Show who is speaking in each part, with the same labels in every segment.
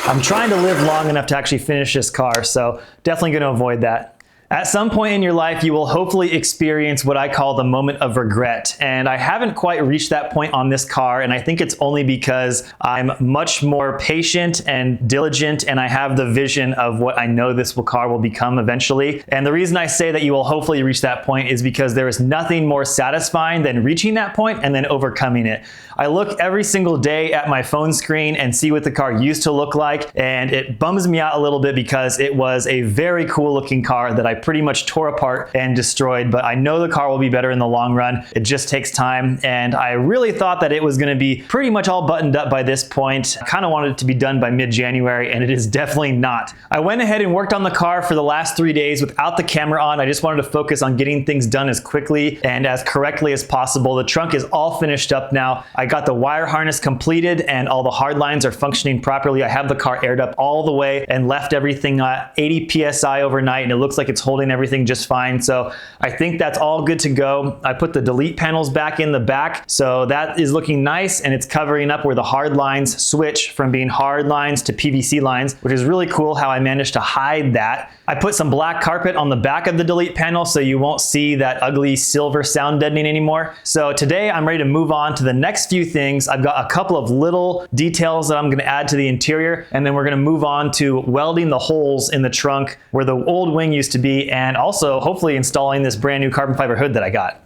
Speaker 1: I'm trying to live long enough to actually finish this car, so definitely going to avoid that. At some point in your life, you will hopefully experience what I call the moment of regret. And I haven't quite reached that point on this car, and I think it's only because I'm much more patient and diligent, and I have the vision of what I know this car will become eventually. And the reason I say that you will hopefully reach that point is because there is nothing more satisfying than reaching that point and then overcoming it. I look every single day at my phone screen and see what the car used to look like, and it bums me out a little bit because it was a very cool looking car that I pretty much tore apart and destroyed, but I know the car will be better in the long run. It just takes time, and I really thought that it was going to be pretty much all buttoned up by this point. I kind of wanted it to be done by mid-January, and it is definitely not. I went ahead and worked on the car for the last 3 days without the camera on. I just wanted to focus on getting things done as quickly and as correctly as possible. The trunk is all finished up now. I got the wire harness completed and all the hard lines are functioning properly. I have the car aired up all the way and left everything at 80 PSI overnight, and it looks like it's holding everything just fine. So I think that's all good to go. I put the delete panels back in the back, so that is looking nice, and it's covering up where the hard lines switch from being hard lines to PVC lines, which is really cool how I managed to hide that. I put some black carpet on the back of the delete panel so you won't see that ugly silver sound deadening anymore. So today I'm ready to move on to the next few things. I've got a couple of little details that I'm going to add to the interior, and then we're going to move on to welding the holes in the trunk where the old wing used to be, and also hopefully installing this brand new carbon fiber hood that I got.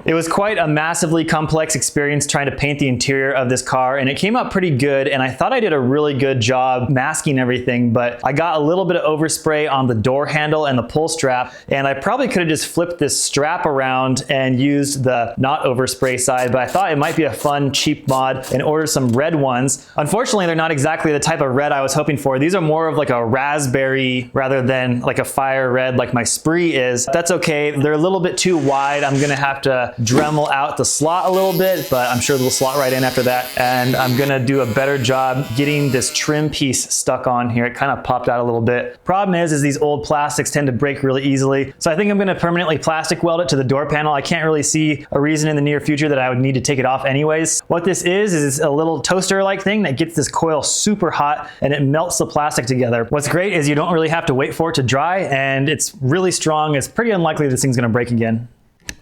Speaker 1: It was quite a massively complex experience trying to paint the interior of this car, and it came out pretty good, and I thought I did a really good job masking everything, but I got a little bit of overspray on the door handle and the pull strap, and I probably could have just flipped this strap around and used the not overspray side, but I thought it might be a fun, cheap mod and ordered some red ones. Unfortunately, they're not exactly the type of red I was hoping for. These are more of like a raspberry rather than like a fire red like my Spree is. That's okay. They're a little bit too wide. I'm gonna have to Dremel out the slot a little bit, but I'm sure they'll slot right in after that. And I'm gonna do a better job getting this trim piece stuck on here. It kind of popped out a little bit. Problem is these old plastics tend to break really easily. So I think I'm gonna permanently plastic weld it to the door panel. I can't really see a reason in the near future that I would need to take it off anyways. What this is a little toaster-like thing that gets this coil super hot and it melts the plastic together. What's great is you don't really have to wait for it to dry, and it's really strong. It's pretty unlikely this thing's gonna break again.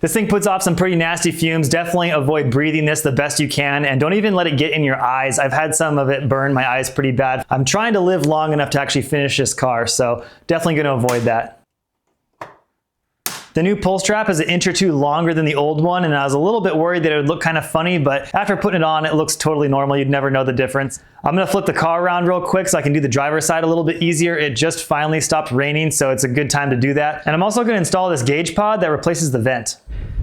Speaker 1: This thing puts off some pretty nasty fumes. Definitely avoid breathing this the best you can, and don't even let it get in your eyes. I've had some of it burn my eyes pretty bad. I'm trying to live long enough to actually finish this car, so definitely going to avoid that. The new pull strap is an inch or two longer than the old one, and I was a little bit worried that it would look kind of funny, but after putting it on, it looks totally normal. You'd never know the difference. I'm gonna flip the car around real quick so I can do the driver's side a little bit easier. It just finally stopped raining, so it's a good time to do that. And I'm also gonna install this gauge pod that replaces the vent.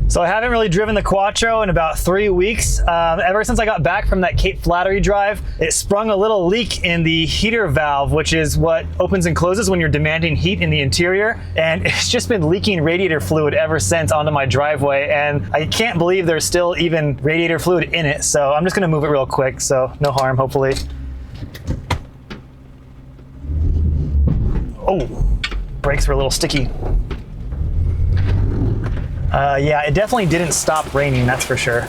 Speaker 1: So I haven't really driven the Quattro in about 3 weeks. Ever since I got back from that Cape Flattery drive, it sprung a little leak in the heater valve, which is what opens and closes when you're demanding heat in the interior. And it's just been leaking radiator fluid ever since onto my driveway. And I can't believe there's still even radiator fluid in it. So I'm just gonna move it real quick, so no harm, hopefully. Oh, brakes were a little sticky. Yeah, it definitely didn't stop raining, that's for sure.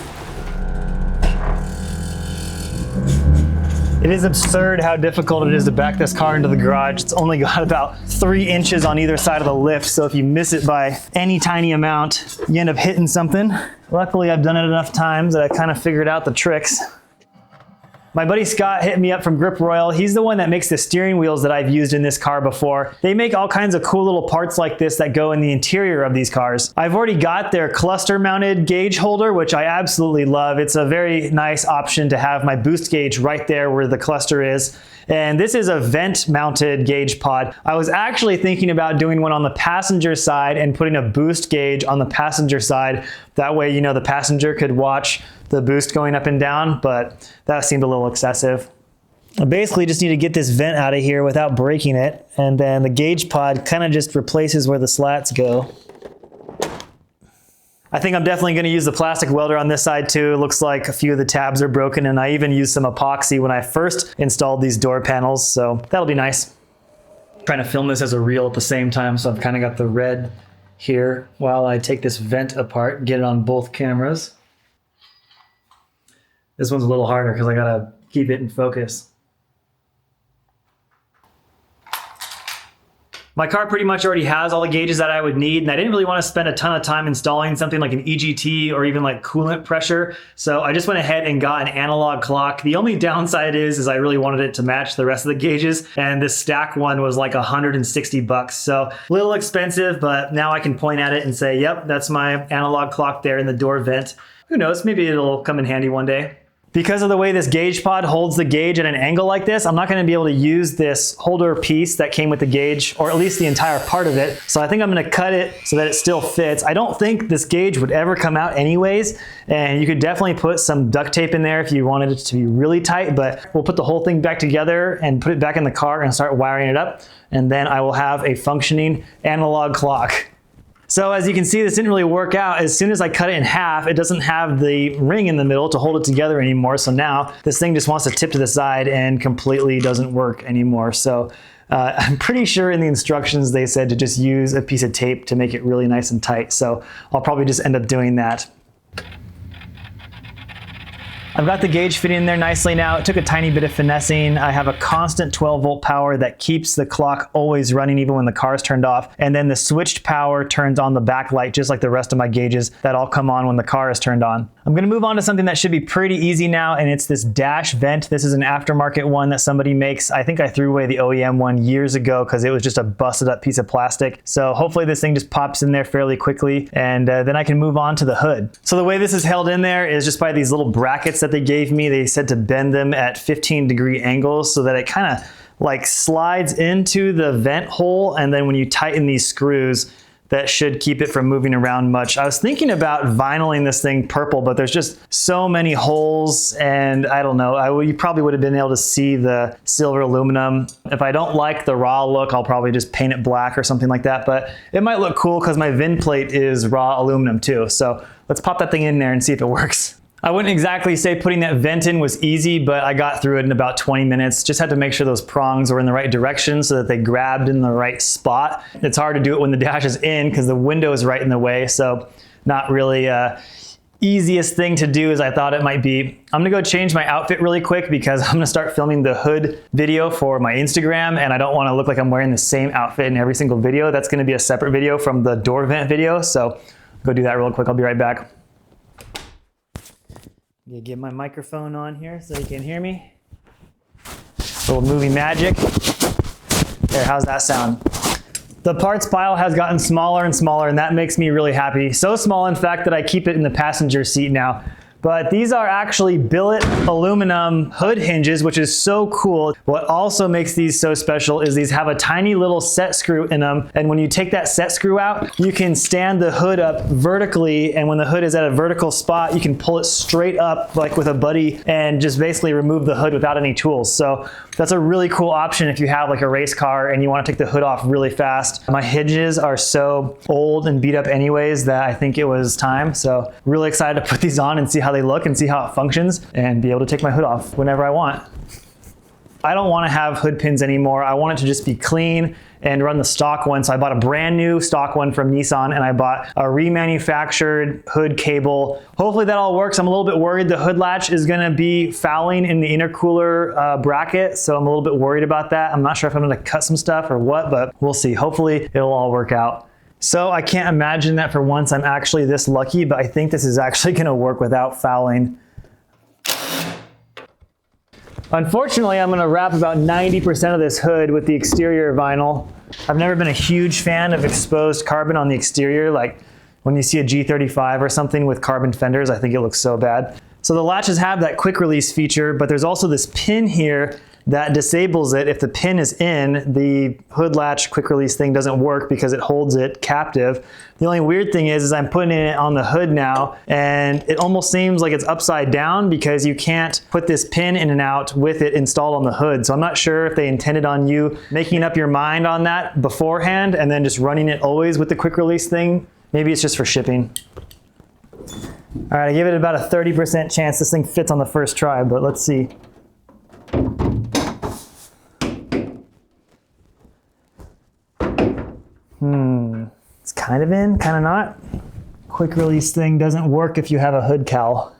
Speaker 1: It is absurd how difficult it is to back this car into the garage. It's only got about 3 inches on either side of the lift, so if you miss it by any tiny amount, you end up hitting something. Luckily, I've done it enough times that I kind of figured out the tricks. My buddy Scott hit me up from Grip Royal. He's the one that makes the steering wheels that I've used in this car before. They make all kinds of cool little parts like this that go in the interior of these cars. I've already got their cluster mounted gauge holder, which I absolutely love. It's a very nice option to have my boost gauge right there where the cluster is. And this is a vent mounted gauge pod. I was actually thinking about doing one on the passenger side and putting a boost gauge on the passenger side. That way, you know, the passenger could watch the boost going up and down, but that seemed a little excessive. I basically just need to get this vent out of here without breaking it, and then the gauge pod kind of just replaces where the slats go. I think I'm definitely going to use the plastic welder on this side too. It looks like a few of the tabs are broken, and I even used some epoxy when I first installed these door panels, so that'll be nice. I'm trying to film this as a reel at the same time, so I've kind of got the red here while I take this vent apart, get it on both cameras. This one's a little harder because I gotta keep it in focus. My car pretty much already has all the gauges that I would need, and I didn't really want to spend a ton of time installing something like an EGT or even like coolant pressure. So I just went ahead and got an analog clock. The only downside is I really wanted it to match the rest of the gauges, and this stack one was like $160. So a little expensive, but now I can point at it and say, yep, that's my analog clock there in the door vent. Who knows, maybe it'll come in handy one day. Because of the way this gauge pod holds the gauge at an angle like this, I'm not going to be able to use this holder piece that came with the gauge, or at least the entire part of it. So I think I'm going to cut it so that it still fits. I don't think this gauge would ever come out anyways, and you could definitely put some duct tape in there if you wanted it to be really tight, but we'll put the whole thing back together and put it back in the car and start wiring it up, and then I will have a functioning analog clock. So as you can see, this didn't really work out. As soon as I cut it in half, it doesn't have the ring in the middle to hold it together anymore. So now this thing just wants to tip to the side and completely doesn't work anymore. So I'm pretty sure in the instructions they said to just use a piece of tape to make it really nice and tight. So I'll probably just end up doing that. I've got the gauge fitting in there nicely now. It took a tiny bit of finessing. I have a constant 12-volt power that keeps the clock always running even when the car is turned off. And then the switched power turns on the backlight just like the rest of my gauges that all come on when the car is turned on. I'm gonna move on to something that should be pretty easy now, and it's this dash vent. This is an aftermarket one that somebody makes. I think I threw away the OEM one years ago because it was just a busted up piece of plastic. So hopefully this thing just pops in there fairly quickly, and then I can move on to the hood. So the way this is held in there is just by these little brackets that they gave me. They said to bend them at 15-degree angles so that it kind of like slides into the vent hole, and then when you tighten these screws, that should keep it from moving around much. I was thinking about vinyling this thing purple, but there's just so many holes, and I don't know, you probably would have been able to see the silver aluminum. If I don't like the raw look, I'll probably just paint it black or something like that, but it might look cool because my VIN plate is raw aluminum too. So let's pop that thing in there and see if it works. I wouldn't exactly say putting that vent in was easy, but I got through it in about 20 minutes. Just had to make sure those prongs were in the right direction so that they grabbed in the right spot. It's hard to do it when the dash is in because the window is right in the way, so not really easiest thing to do as I thought it might be. I'm gonna go change my outfit really quick because I'm gonna start filming the hood video for my Instagram, and I don't wanna look like I'm wearing the same outfit in every single video. That's gonna be a separate video from the door vent video, so go do that real quick. I'll be right back. You get my microphone on here so you can hear me. Little movie magic. There, how's that sound? The parts pile has gotten smaller and smaller, and that makes me really happy. So small, in fact, that I keep it in the passenger seat now. But these are actually billet aluminum hood hinges, which is so cool. What also makes these so special is these have a tiny little set screw in them. And when you take that set screw out, you can stand the hood up vertically. And when the hood is at a vertical spot, you can pull it straight up like with a buddy and just basically remove the hood without any tools. So that's a really cool option if you have like a race car and you want to take the hood off really fast. My hinges are so old and beat up anyways that I think it was time. So really excited to put these on and see how they look and see how it functions and be able to take my hood off whenever I want. I don't want to have hood pins anymore. I want it to just be clean and run the stock one. So I bought a brand new stock one from Nissan, and I bought a remanufactured hood cable. Hopefully that all works. I'm a little bit worried the hood latch is gonna be fouling in the intercooler bracket, so I'm a little bit worried about that. I'm not sure if I'm gonna cut some stuff or what, but we'll see. Hopefully it'll all work out. So I can't imagine that for once I'm actually this lucky, but I think this is actually gonna work without fouling. Unfortunately, I'm gonna wrap about 90% of this hood with the exterior vinyl. I've never been a huge fan of exposed carbon on the exterior. Like when you see a G35 or something with carbon fenders, I think it looks so bad. So the latches have that quick release feature, but there's also this pin here that disables it. If the pin is in, the hood latch quick release thing doesn't work because it holds it captive. The only weird thing is I'm putting it on the hood now, and it almost seems like it's upside down because you can't put this pin in and out with it installed on the hood. So I'm not sure if they intended on you making up your mind on that beforehand and then just running it always with the quick release thing. Maybe it's just for shipping. All right, I give it about a 30% chance this thing fits on the first try, but let's see. It's kind of in, kind of not. Quick release thing doesn't work if you have a hood cowl.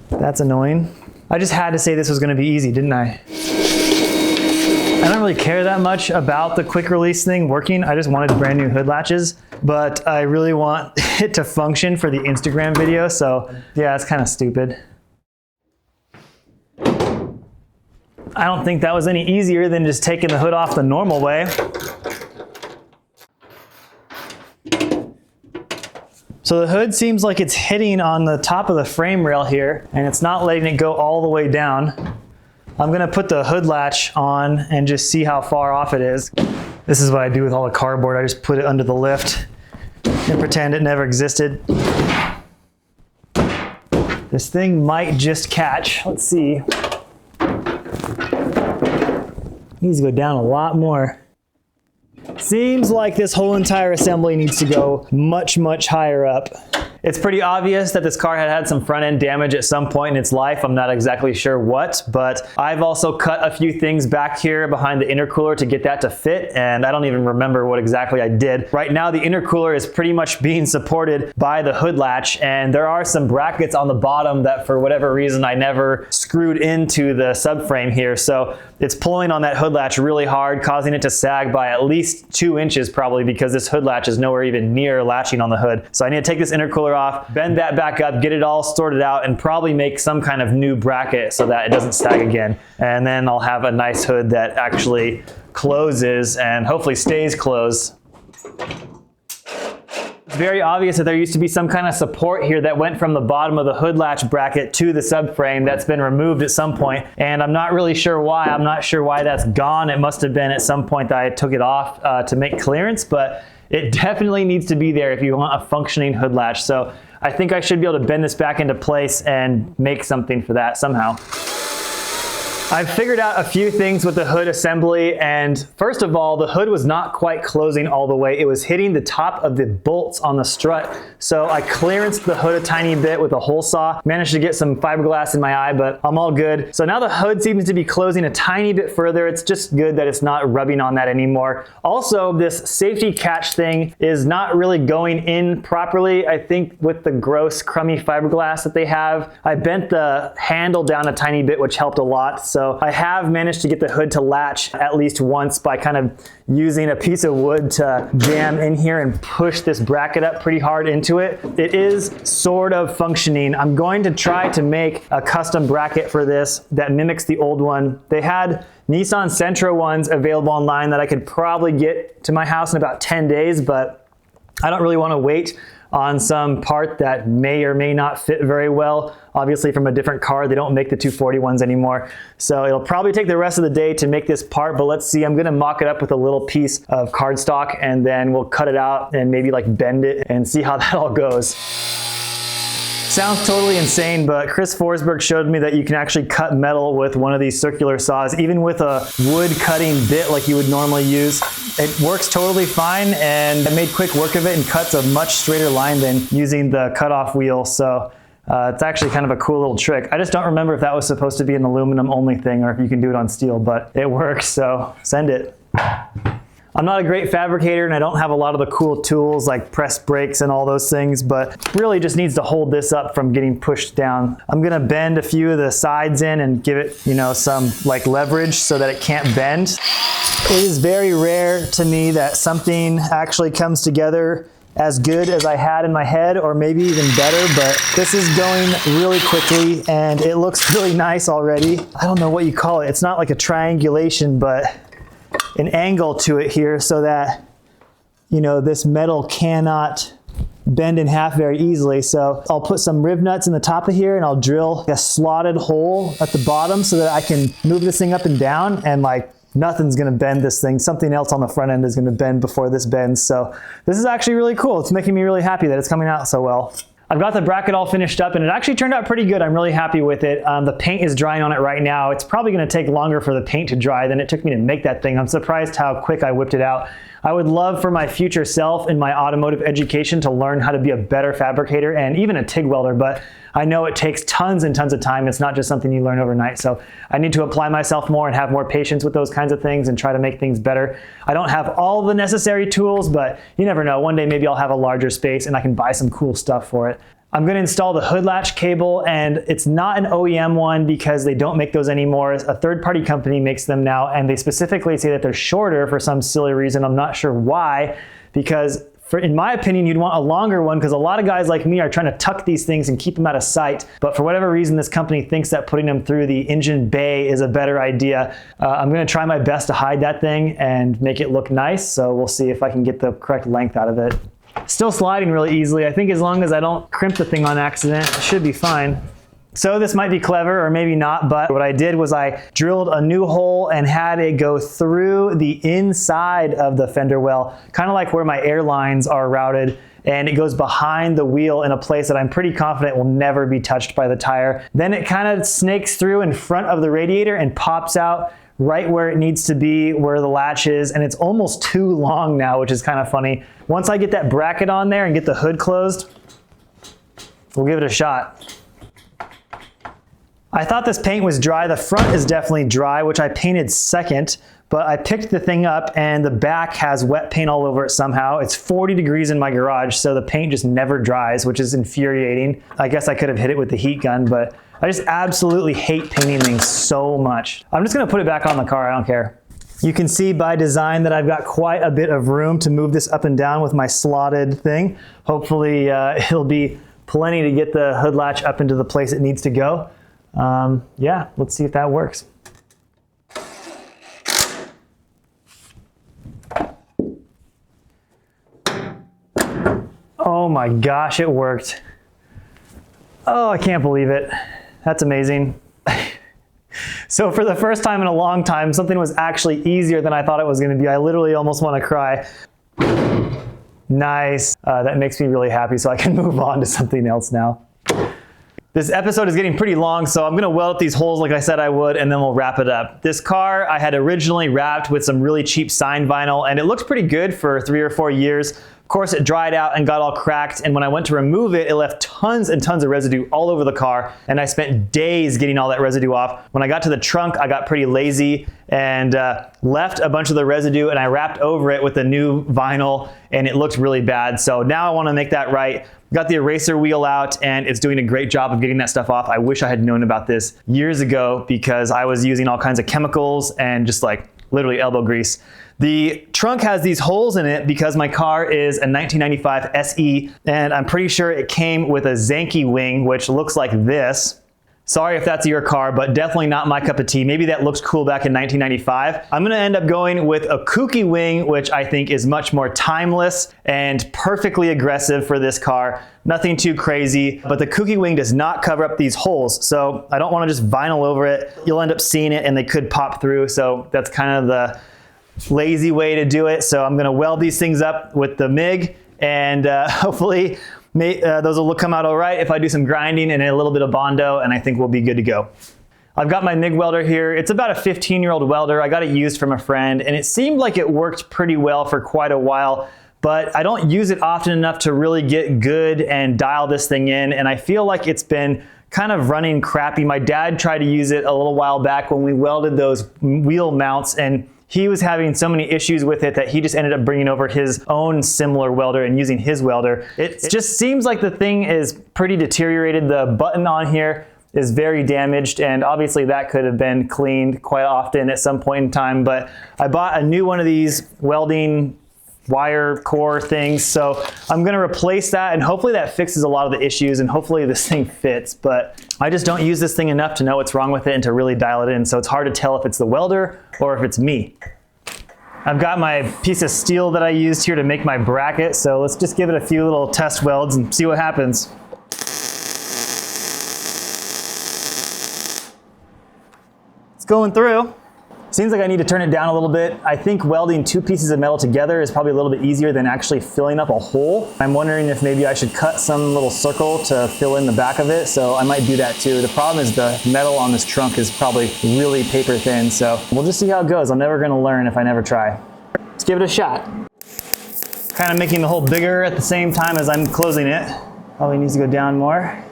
Speaker 1: That's annoying. I just had to say this was going to be easy, didn't I? I don't really really care that much about the quick release thing working. I just wanted brand new hood latches, but I really want it to function for the Instagram video. So yeah, it's kind of stupid. I don't think that was any easier than just taking the hood off the normal way. So the hood seems like it's hitting on the top of the frame rail here, and it's not letting it go all the way down. I'm gonna put the hood latch on and just see how far off it is. This is what I do with all the cardboard. I just put it under the lift and pretend it never existed. This thing might just catch. Let's see. Needs to go down a lot more. Seems like this whole entire assembly needs to go much, much higher up. It's pretty obvious that this car had some front end damage at some point in its life. I'm not exactly sure what, but I've also cut a few things back here behind the intercooler to get that to fit, and I don't even remember what exactly I did. Right now the intercooler is pretty much being supported by the hood latch, and there are some brackets on the bottom that for whatever reason I never screwed into the subframe here, so it's pulling on that hood latch really hard, causing it to sag by at least 2 inches probably, because this hood latch is nowhere even near latching on the hood. So I need to take this intercooler off, bend that back up, get it all sorted out, and probably make some kind of new bracket so that it doesn't sag again. And then I'll have a nice hood that actually closes and hopefully stays closed. It's very obvious that there used to be some kind of support here that went from the bottom of the hood latch bracket to the subframe that's been removed at some point, and I'm not really sure why. I'm not sure why that's gone. It must have been at some point that I took it off to make clearance, but it definitely needs to be there if you want a functioning hood latch. So I think I should be able to bend this back into place and make something for that somehow. I've figured out a few things with the hood assembly, and first of all, the hood was not quite closing all the way. It was hitting the top of the bolts on the strut. So I clearanced the hood a tiny bit with a hole saw. Managed to get some fiberglass in my eye, but I'm all good. So now the hood seems to be closing a tiny bit further. It's just good that it's not rubbing on that anymore. Also, this safety catch thing is not really going in properly. I think with the gross crummy fiberglass that they have, I bent the handle down a tiny bit, which helped a lot. So I have managed to get the hood to latch at least once by kind of using a piece of wood to jam in here and push this bracket up pretty hard into it. It is sort of functioning. I'm going to try to make a custom bracket for this that mimics the old one. They had Nissan Sentra ones available online that I could probably get to my house in about 10 days, but I don't really want to wait on some part that may or may not fit very well. Obviously from a different car, they don't make the 240 ones anymore. So it'll probably take the rest of the day to make this part, but let's see. I'm gonna mock it up with a little piece of cardstock, and then we'll cut it out and maybe like bend it and see how that all goes. Sounds totally insane, but Chris Forsberg showed me that you can actually cut metal with one of these circular saws, even with a wood cutting bit like you would normally use. It works totally fine, and I made quick work of it and cuts a much straighter line than using the cutoff wheel. So it's actually kind of a cool little trick. I just don't remember if that was supposed to be an aluminum only thing or if you can do it on steel, but it works, so send it. I'm not a great fabricator and I don't have a lot of the cool tools like press brakes and all those things, but really just needs to hold this up from getting pushed down. I'm gonna bend a few of the sides in and give it, you know, some like leverage so that it can't bend. It is very rare to me that something actually comes together as good as I had in my head, or maybe even better, but this is going really quickly and it looks really nice already. I don't know what you call it. It's not like a triangulation, but an angle to it here so that, you know, this metal cannot bend in half very easily. So I'll put some riv nuts in the top of here and I'll drill a slotted hole at the bottom so that I can move this thing up and down, and like nothing's gonna bend this thing. Something else on the front end is gonna bend before this bends. So this is actually really cool. It's making me really happy that it's coming out so well. I've got the bracket all finished up and it actually turned out pretty good. I'm really happy with it. The paint is drying on it right now. It's probably gonna take longer for the paint to dry than it took me to make that thing. I'm surprised how quick I whipped it out. I would love for my future self in my automotive education to learn how to be a better fabricator and even a TIG welder, but I know it takes tons and tons of time. It's not just something you learn overnight. So I need to apply myself more and have more patience with those kinds of things and try to make things better. I don't have all the necessary tools, but you never know. One day maybe I'll have a larger space and I can buy some cool stuff for it. I'm going to install the hood latch cable, and it's not an OEM one because they don't make those anymore. A third-party company makes them now, and they specifically say that they're shorter for some silly reason. I'm not sure why, because in my opinion, you'd want a longer one because a lot of guys like me are trying to tuck these things and keep them out of sight. But for whatever reason, this company thinks that putting them through the engine bay is a better idea. I'm going to try my best to hide that thing and make it look nice. So we'll see if I can get the correct length out of it. Still sliding really easily. I think as long as I don't crimp the thing on accident, it should be fine. So this might be clever or maybe not, but what I did was I drilled a new hole and had it go through the inside of the fender well, kind of like where my air lines are routed, and it goes behind the wheel in a place that I'm pretty confident will never be touched by the tire. Then it kind of snakes through in front of the radiator and pops out right where it needs to be, where the latch is, and it's almost too long now, which is kind of funny. Once I get that bracket on there and get the hood closed, we'll give it a shot. I thought this paint was dry. The front is definitely dry, which I painted second, but I picked the thing up and the back has wet paint all over it somehow. It's 40 degrees in my garage, so the paint just never dries, which is infuriating. I guess I could have hit it with the heat gun, but I just absolutely hate painting things so much. I'm just gonna put it back on the car, I don't care. You can see by design that I've got quite a bit of room to move this up and down with my slotted thing. Hopefully it'll be plenty to get the hood latch up into the place it needs to go. Yeah, let's see if that works. Oh my gosh, it worked. Oh, I can't believe it. That's amazing. So for the first time in a long time, something was actually easier than I thought it was going to be. I literally almost want to cry. Nice. That makes me really happy, so I can move on to something else now. This episode is getting pretty long, so I'm going to weld up these holes like I said I would, and then we'll wrap it up. This car I had originally wrapped with some really cheap sign vinyl, and it looked pretty good for 3 or 4 years. Of course, it dried out and got all cracked, and when I went to remove it, it left tons and tons of residue all over the car, and I spent days getting all that residue off. When I got to the trunk, I got pretty lazy and left a bunch of the residue, and I wrapped over it with the new vinyl, and it looked really bad. So now I want to make that right. Got the eraser wheel out, and it's doing a great job of getting that stuff off. I wish I had known about this years ago because I was using all kinds of chemicals and just like literally elbow grease. The trunk has these holes in it because my car is a 1995 SE, and I'm pretty sure it came with a Zanke wing, which looks like this. Sorry if that's your car, but definitely not my cup of tea. Maybe that looks cool back in 1995. I'm gonna end up going with a kooky wing, which I think is much more timeless and perfectly aggressive for this car. Nothing too crazy, but the kooky wing does not cover up these holes, so I don't wanna just vinyl over it. You'll end up seeing it and they could pop through, so that's kind of the lazy way to do it. So I'm gonna weld these things up with the MIG, and hopefully those will come out all right if I do some grinding and a little bit of Bondo, and I think we'll be good to go. I've got my MIG welder here. It's about a 15-year-old welder. I got it used from a friend, and it seemed like it worked pretty well for quite a while, but I don't use it often enough to really get good and dial this thing in, and I feel like it's been kind of running crappy. My dad tried to use it a little while back when we welded those wheel mounts, and he was having so many issues with it that he just ended up bringing over his own similar welder and using his welder. It just seems like the thing is pretty deteriorated. The button on here is very damaged, and obviously that could have been cleaned quite often at some point in time, but I bought a new one of these welding wire core things, so I'm gonna replace that, and hopefully that fixes a lot of the issues, and hopefully this thing fits, but I just don't use this thing enough to know what's wrong with it and to really dial it in, so it's hard to tell if it's the welder or if it's me. I've got my piece of steel that I used here to make my bracket, so let's just give it a few little test welds and see what happens. It's going through. Seems like I need to turn it down a little bit. I think welding 2 pieces of metal together is probably a little bit easier than actually filling up a hole. I'm wondering if maybe I should cut some little circle to fill in the back of it, so I might do that too. The problem is the metal on this trunk is probably really paper thin, so we'll just see how it goes. I'm never gonna learn if I never try. Let's give it a shot. Kind of making the hole bigger at the same time as I'm closing it. Probably needs to go down more.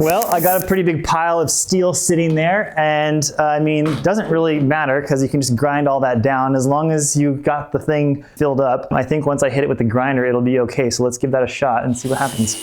Speaker 1: Well, I got a pretty big pile of steel sitting there, and I mean, it doesn't really matter because you can just grind all that down as long as you got the thing filled up. I think once I hit it with the grinder, it'll be okay. So let's give that a shot and see what happens.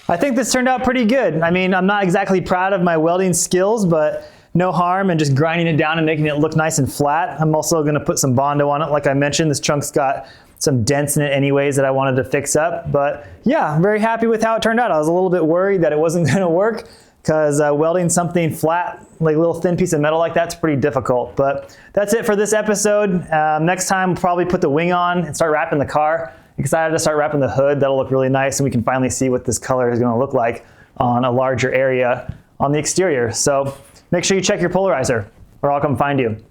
Speaker 1: I think this turned out pretty good. I mean, I'm not exactly proud of my welding skills, but no harm in just grinding it down and making it look nice and flat. I'm also gonna put some Bondo on it. Like I mentioned, this chunk's got some dents in it anyways that I wanted to fix up. But yeah, I'm very happy with how it turned out. I was a little bit worried that it wasn't gonna work because welding something flat, like a little thin piece of metal like that's pretty difficult. But that's it for this episode. Next time, we'll probably put the wing on and start wrapping the car. Excited to start wrapping the hood. That'll look really nice and we can finally see what this color is gonna look like on a larger area on the exterior. So make sure you check your polarizer or I'll come find you.